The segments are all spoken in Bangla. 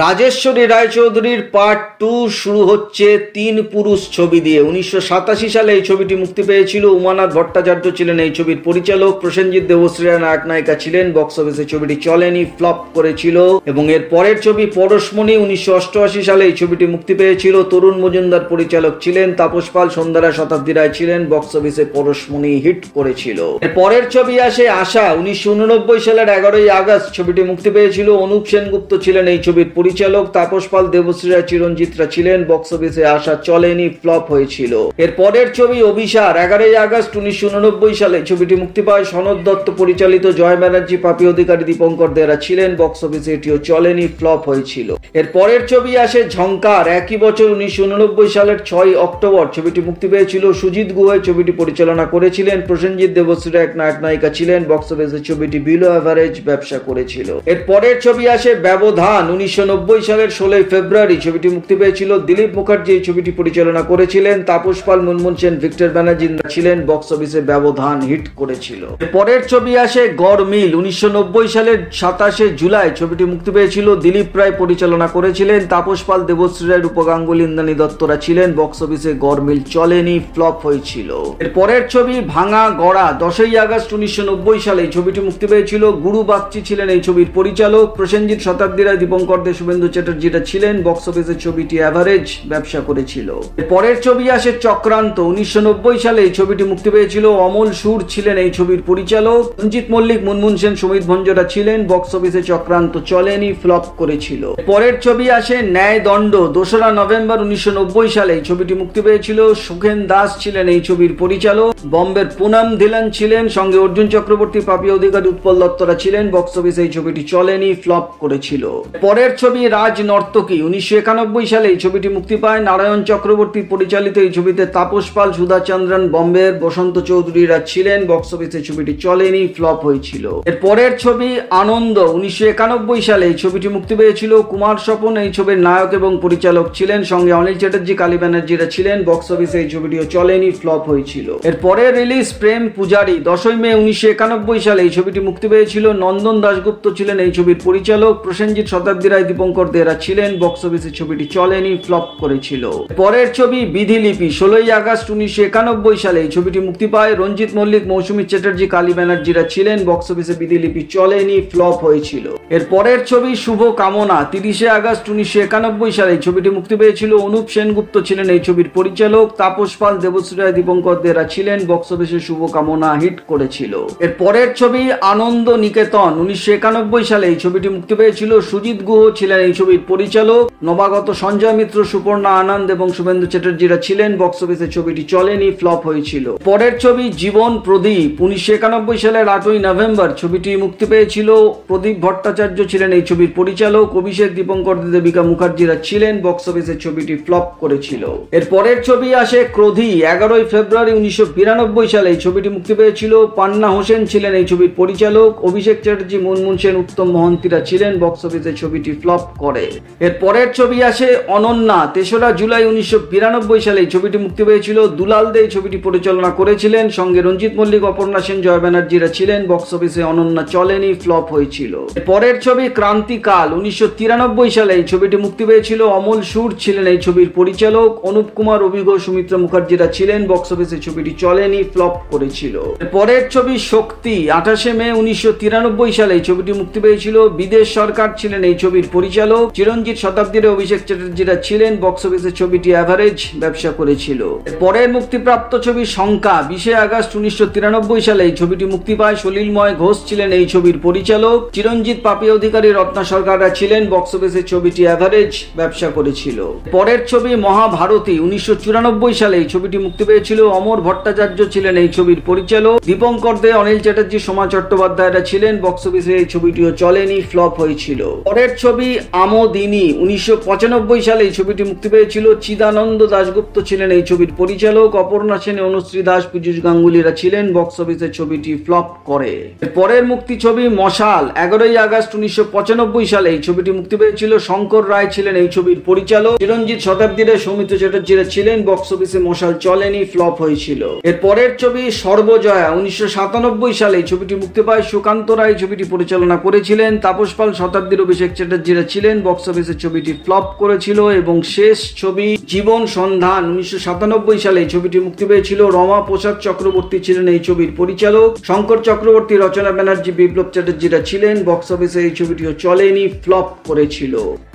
রাজেশ্বরী রায়চৌধুরীর পার্ট 2 শুরু হচ্ছে তিন পুরুষ ছবি দিয়ে। 1987 সালে এই ছবিটি মুক্তি পেয়েছিল। উমানাথ ভট্টাচার্য ছিলেন এই ছবির পরিচালক, প্রসেনজিৎ দেবশ্রীরা নায়ক নায়িকা ছিলেন। বক্স অফিসে ছবিটি চলেনি, ফ্লপ করেছিল। এবং এর পরের ছবি পরশমণি 1988 সালে এই ছবিটি মুক্তি পেয়েছিল। তরুণ মজুমদার পরিচালক ছিলেন, তাপস পাল, সন্ধ্যারা শতাব্দী রায় ছিলেন। বক্স অফিসে পরশমণি হিট করেছিল। এর পরের ছবি আসে আশা। 1989 সালের 11ই আগস্ট ছবিটি মুক্তি পেয়েছিল। অনুপ সেনগুপ্ত ছিলেন এই ছবির পরিচালক, তাপস পাল, দেবশ্রীরা, চিরঞ্জিতরা ছিলেন। বক্স অফিসে আশা চলেনি, ফ্লপ হয়েছিল। এর পরের ছবি অভিসার। 11ই আগস্ট 1989 সালে ছবিটি মুক্তি পায়। সনদ দত্ত পরিচালিত, জয় ব্যানার্জি, পাপি অধিকারী, দীপঙ্কর দেরা ছিলেন। বক্স অফিসে এটিও চলেনি, ফ্লপ হয়েছিল। এর পরের ছবি আসে ঝংকার। একই বছর 1989 সালের 6 অক্টোবর ছবিটি মুক্তি পেয়েছিল। সুজিত গুহ ছবিটি পরিচালনা করেছিলেন। প্রসেনজিৎ দেবশ্রীরা এক নায়ক নায়িকা ছিলেন। বক্স অফিসে ছবিটি বিলো অ্যাভারেজ ব্যবসা করেছিল। এর পরের ছবি আসে ব্যবধান। 1990 সালের 16 ফেব্রুয়ারি ছবিটি মুক্তি পেয়েছিল। দিলীপ মুখার্জি এই ছবিটি পরিচালনা করেছিলেন। তাপস পাল, মুনমুন সেন, ভিক্টর ব্যানার্জি ছিলেন। বক্স অফিসে ব্যবধান হিট করেছিল। পরের ছবি আসে গড়মিল। 1990 সালের 27 জুলাই ছবিটি মুক্তি পেয়েছিল। দিলীপ রায় পরিচালনা করেছিলেন। তাপস পাল, দেবশ্রী রায়, রূপক গাঙ্গুলি, ইন্দ্রাণী দত্তরা ছিলেন। বক্স অফিসে গড়মিল চলেনি, ফ্লপ হয়েছিল। এর পরের ছবি ভাঙা গড়া। 10ই আগস্ট 1990 সালে ছবিটি মুক্তি পেয়েছিল। গুরু বাগচি ছিলেন এই ছবির পরিচালক। প্রসেনজিৎ, শতাব্দী রায়, দীপঙ্কর দে, শুভেন্দু চ্যাটার্জিরা ছিলেন। বক্স অফিসে ছবিটি অ্যাভারেজ ব্যবসা করেছিল। পরের ছবি আসে চক্রান্ত। 1990 সালে এই ছবিটি মুক্তি পেয়েছিল। অমল সুর ছিলেন এই ছবির পরিচালক। রঞ্জিত মল্লিক, মুনমুন সেন, সুমিত ভঞ্জরা ছিলেন। বক্স অফিসে চক্রান্ত চলেনি, ফ্লপ করেছিল। পরের ছবি আসে ন্যায় দণ্ড। 2রা নভেম্বর 1990 সালে এই ছবিটি মুক্তি পেয়েছিল। সুখেন দাস ছিলেন এই ছবির পরিচালক। বম্বের পুনম ধিলান ছিলেন, সঙ্গে অর্জুন চক্রবর্তী, পাপি অধিকারী, উৎপল দত্তরা ছিলেন। বক্স অফিসে এই ছবিটি চলেনি, ফ্লপ করেছিল। পরের ছবি রাজ নর্তকী। 1991 সালে এই ছবিটি মুক্তি পায়। নারায়ণ চক্রবর্তী পরিচালিত এই ছবিতে তাপস পাল, সুধা চন্দ্রন, বম্বের বসন্ত চৌধুরীরা ছিলেন। বক্স অফিসে ছবিটি চলেনি, ফ্লপ হয়েছিল। এর পরের ছবি আনন্দ। 1991 সালে এই ছবিটি মুক্তি পেয়েছিল। কুমার স্বপন এই ছবির নায়ক এবং পরিচালক ছিলেন, সঙ্গে অনিল চ্যাটার্জি, কালী ব্যানার্জিরা ছিলেন। বক্স অফিসে এই ছবিটিও চলেনি, ফ্লপ হয়েছিল। এর পরের রিলিজ প্রেম পূজারী। 10ই মে 1991 সালে এই ছবিটি মুক্তি পেয়েছিল। নন্দন দাশগুপ্ত ছিলেন এই ছবির পরিচালক। প্রসেনজিৎ, শতাব্দী রায়, দীপঙ্কর দেরা ছিলেন। বক্স অফিসে ছবিটি চলেনি, ফ্লপ করেছিল। পরের ছবি বিধিলিপি। 16ই আগস্ট 1991 সালে এই ছবিটি মুক্তি পায়। রঞ্জিত মল্লিক, মৌসুমী চ্যাটার্জি, কালী ব্যানার্জিরা ছিলেন। বক্স অফিসে বিধিলিপি চলেনি, ফ্লপ হয়েছিল। এর পরের ছবি শুভ কামনা। 30শে আগস্ট 1991 সালে এই ছবিটি মুক্তি পেয়েছিল। অনুপ সেনগুপ্ত ছিলেন এই ছবির পরিচালক। তাপস পাল, দেবশ্রী রায়, দীপঙ্কর দেরা ছিলেন। বক্স অফিসে শুভ কামনা হিট করেছিল। এর পরের ছবি আনন্দ নিকেতন। 1991 সালে এই ছবিটি মুক্তি পেয়েছিল। সুজিত গুহ ছিলেন এই ছবির পরিচালক। নবাগত সঞ্জয় মিত্র, সুপর্ণা আনন্দ এবং শুভেন্দু চ্যাটার্জিরা ছিলেন। বক্স অফিসে ছবিটি চলেনি, ফ্লপ হয়েছিল। পরের ছবি জীবন প্রদীপ। 1991 সালের 8ই নভেম্বর ছবিটি মুক্তি পেয়েছিল। প্রদীপ ভট্টাচার্য ছিলেন এই ছবির পরিচালক। অভিষেক, দীপঙ্কর, দেবিকা মুখার্জিরা ছিলেন। বক্স অফিসে ছবিটি ফ্লপ করেছিল। এর পরের ছবি আসে ক্রোধী। 11ই ফেব্রুয়ারি 1992 সালে এই ছবিটি মুক্তি পেয়েছিল। পান্না হোসেন ছিলেন এই ছবির পরিচালক। অভিষেক চ্যাটার্জি, মুনমুন সেন, উত্তম মহন্তিরা ছিলেন। বক্স অফিসে ছবিটি ফ্লপ করে। এর পরের ছবি আসে অনন্যা। 3রা জুলাই 1992 সালে এই ছবিটি মুক্তি পেয়েছিল। দুলাল দে এই ছবিটি পরিচালনা করেছিলেন, সঙ্গে রঞ্জিত মল্লিক, অপর্ণা সেন, জয় ব্যানার্জিরা ছিলেন। বক্স অফিসে অনন্যা চলেনি, ফ্লপ হয়েছিল। পরের ছবি ক্রান্তিকাল। 1993 সালে এই ছবিটি মুক্তি পেয়েছিল। অমল সুর ছিলেন এই ছবির পরিচালক। অনুপ কুমার, অভিজ্ঞ, সুমিত্রা মুখার্জিরা ছিলেন। বক্স অফিসে ছবিটি চলেনি, ফ্লপ করেছিল। পরের ছবি শক্তি। 28শে মে 1993 সালে এই ছবিটি মুক্তি পেয়েছিল। বিদেশ সরকার ছিলেন এই ছবির পরিচালক। চিরঞ্জিত, শতাব্দী রায়, অভিষেক চ্যাটার্জিরা ছিলেন। বক্স অফিসে ছবিটি অ্যাভারেজ ব্যবসা করেছিল। পরের মুক্তিপ্রাপ্ত ছবি শঙ্কা। 20শে আগস্ট 1993 সালে এই ছবিটি মুক্তি পায়। সলিলময় ঘোষ ছিলেন এই ছবির পরিচালক। চিরঞ্জিত, পাপি অধিকারী, রত্না সরকাররা ছিলেন। বক্স অফিসে ছবিটি অ্যাভারেজ ব্যবসা করেছিল। পরের ছবি মহাভারতী। 1994 সালে এই ছবিটি মুক্তি পেয়েছিল। অমর ভট্টাচার্য ছিলেন এই ছবির পরিচালক। দীপঙ্কর দে, অনিল চ্যাটার্জি, সোমা চট্টোপাধ্যায়রা ছিলেন। বক্স অফিসে এই ছবিটিও চলেনি, ফ্লপ হয়েছিল। পরের ছবি আমোদিনী। 1995 সালে এই ছবিটি মুক্তি পেয়েছিল। চিদানন্দ দাশগুপ্ত ছিলেন এই ছবির পরিচালক। অপর্ণা সেন, অনুশ্রী দাস, পীযূষ গাঙ্গুলিরা ছিলেন। বক্স অফিসে ছবিটি ফ্লপ করে। পরের মুক্তি ছবি মশাল। 11ই আগস্ট 1995 সালে এই ছবিটি মুক্তি পেয়েছিল। শঙ্কর রায় ছিলেন এই ছবির পরিচালক। চিরঞ্জিত, শতাব্দী রায়, সৌমিত্র চ্যাটার্জিরা ছিলেন। বক্স অফিসে মশাল চলেনি, ফ্লপ হয়েছিল। এর পরের ছবি সর্বজয়া। 1997 সালে এই ছবিটি মুক্তি পায়। সুকান্ত রায় ছবিটি পরিচালনা করেছিলেন। তাপস পাল, শতাব্দীর, অভিষেক চ্যাটার্জিরা ছিলেন। বক্স অফিসে ছবিটি ফ্লপ করেছিল এবং শেষ ছবি জীবন সন্ধান 1997 সালে এই ছবিটি মুক্তি পেয়েছিল। রমা প্রসাদ চক্রবর্তী ছিলেন এই ছবির পরিচালক। শঙ্কর চক্রবর্তী, রচনা ব্যানার্জি, বিপ্লব চ্যাটার্জিরা ছিলেন। বক্স অফিসে এই ছবিটিও চলেনি, ফ্লপ করেছিল।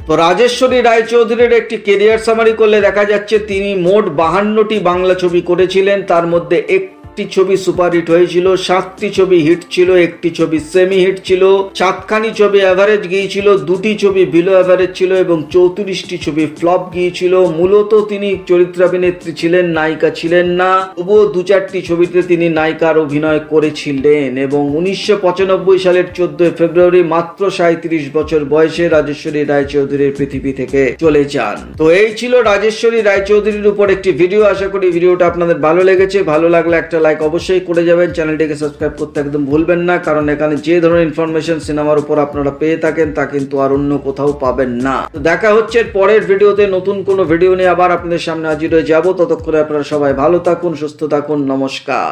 তো রাজেশ্বরী রায়চৌধুরীর একটি কেরিয়ার সামারি করলে দেখা যাচ্ছে তিনি মোট 52টি বাংলা ছবি করেছিলেন। তার মধ্যে একটি ছবি সুপারহিট হয়েছিল, 7টি ছবি হিট ছিল, একটি ছবি সেমি হিট ছিল, 7খানি ছবি অ্যাভারেজ গিয়েছিল, 2টি ছবি বিলো অ্যাভারেজ ছিল এবং 34টি ছবি ফ্লপ গিয়েছিল। মূলত তিনি চরিত্রাভিনেত্রী ছিলেন, নায়িকা ছিলেন না। তবুও 2-4টি ছবিতে তিনি নায়িকার অভিনয় করেছিলেন এবং 1995 সালের 14 ফেব্রুয়ারি মাত্র 37 বছর বয়সে রাজেশ্বরী রায়চৌধুরীর পৃথিবী থেকে চলে যান। তো এই ছিল রাজেশ্বরী রায়চৌধুরীর উপর একটি ভিডিও। আশা করি ভিডিওটা আপনাদের ভালো লেগেছে। ভালো লাগলে একটা লাইক অবশ্যই করে যাবেন। চ্যানেলটিকে সাবস্ক্রাইব করতে একদম ভুলবেন না, কারণ এখানে যে ধরনের ইনফরমেশন সিনেমার উপর আপনারা পেয়ে থাকেন তা কিন্তু আর অন্য কোথাও পাবেন না। তো দেখা হচ্ছে পরের ভিডিওতে, নতুন কোনো ভিডিও নিয়ে আবার আপনাদের সামনে হাজির হয়ে যাব। ততক্ষণে আপনারা সবাই ভালো থাকুন, সুস্থ থাকুন। নমস্কার।